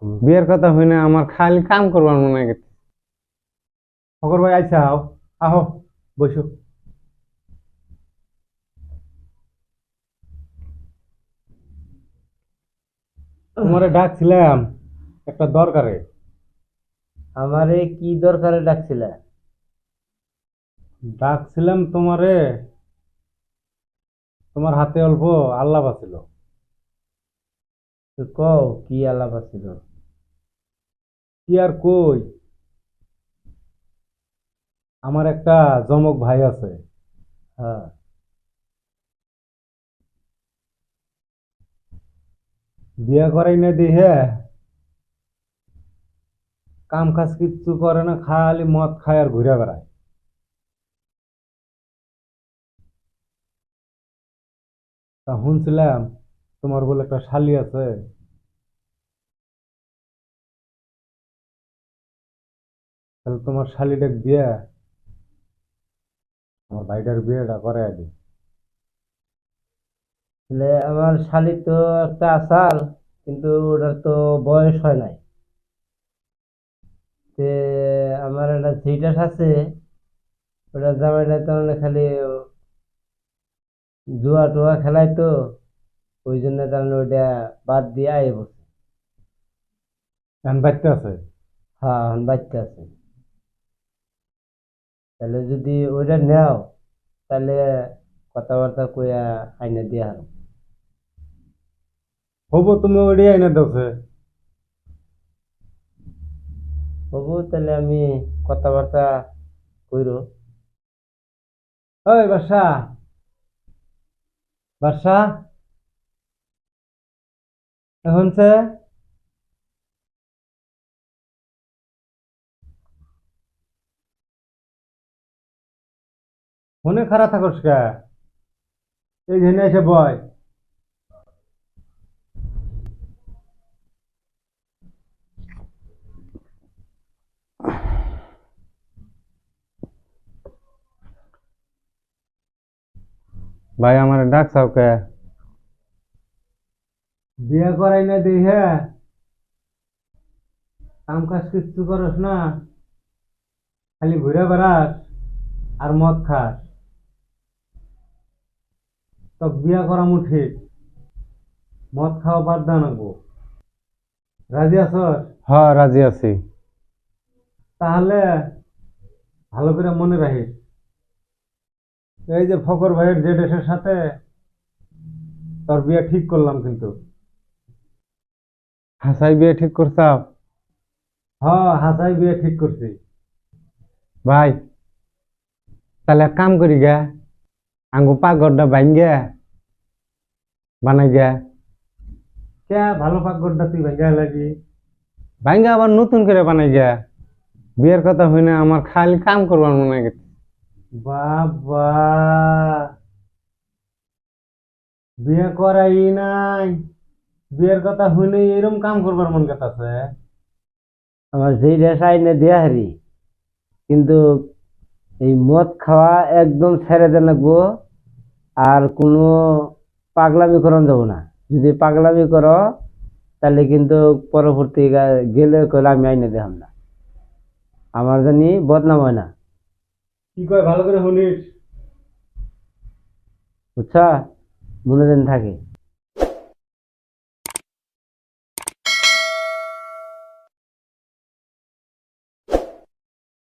বিয়ের কথা হই না আমার খালি কাম করবার মনে গেছে। ফকর ভাই আইসা আও, আহো বসো। তোমারে ডাকছিলাম একটা দরকারে। আমারে কি দরকারে ডাকছিলে? ডাকছিলাম তোমারে, তোমার হাতে অল্প আল্লাহ বাঁচিল। তো কও কি আলাপ আছিল? কি আর কই, আমার একটা জমক ভাই আছে। হ্যাঁ। বিয়ে করাই না দিহে কাম কাজ কিচ্ছু করে না, খালি মদ খায় আর ঘুরে বেড়ায়। তা শুনছিলাম তোমার বলে একটা শালি আছে। তাহলে তোমার শালিটাকে দিয়ে আমার ভাইটার বিয়েটা করে দিই। তাহলে আমার শালি তো একটা আসাল, কিন্তু ওটার তো বয়স হয় নাই। তে আমার একটা যেটাস আছে, ওটা জামাইটা তো মানে খালি জুয়া টুয়া খেলায় তো, ওই জন্য তার মানে ওইটা বাদ দিয়ে আয় বসে। এখন বাচ্চা আছে। হ্যাঁ, এখন বাচ্চা আছে। তাহলে যদি ওইটা নেও, তাহলে কথাবার্তা কইয়া আইনে দিয়া হারো। হবো, তুমি ওইটাই এনে দেওছে। হবু, তাহলে আমি কথাবার্তা কইরো। ওই বাসা, বাসা এখন সে মনে খারাপ থাকস কে? এই জন্য এসে বয়। ভাই আমার ডাকছাও কে? বিয়ে করাই না দিহে কাম কাজ কিচ্ছু করস না, খালি ঘুরে বেড়াস আর মদ খাস। তো বিয়ে করা ঠিক, মদ খাওয়া বাদ দাও নাকবো। রাজি আছস? হ, রাজি আছি। তাহলে ভালো করে মনে রাখিস, এই যে ফকর ভাইয়ের যে দেশের সাথে তোর বিয়ে ঠিক করলাম কিন্তু। হাসাই বিয়ে ঠিক করছাও? হাসাই বিয়ে ঠিক করছি। ভাই তাহলে এক কাম করি গে, আঙ্গু পাগড়টা ভাঙ্গে বানাই গে। কে ভালো পাকঘরটা তুই ভেঙে লাগি? ভাঙ্গে আবার নতুন করে বানাই গে। বিয়ের কথা হই না আমার খালি কাম করবার মনে গেছে। বাবা, বিয়ে করাই নাই, বিয়ের কথা শুনে এরকম কাম করবার মন করতেছে। আমার যেই রেস আইনে দেয়া হারি, কিন্তু এই মদ খাওয়া একদম ছেড়ে দেন লাগবো। আর কোনো পাগলামি করন যাব না। যদি পাগলামি করো, তাহলে কিন্তু পরবর্তী গেলে কইলে আমি আইনে দেখাম না, আমার জানি বদনাম হয় না। কি কয় ভালো করে শুনিস। বুঝছা? মনে যেন থাকে।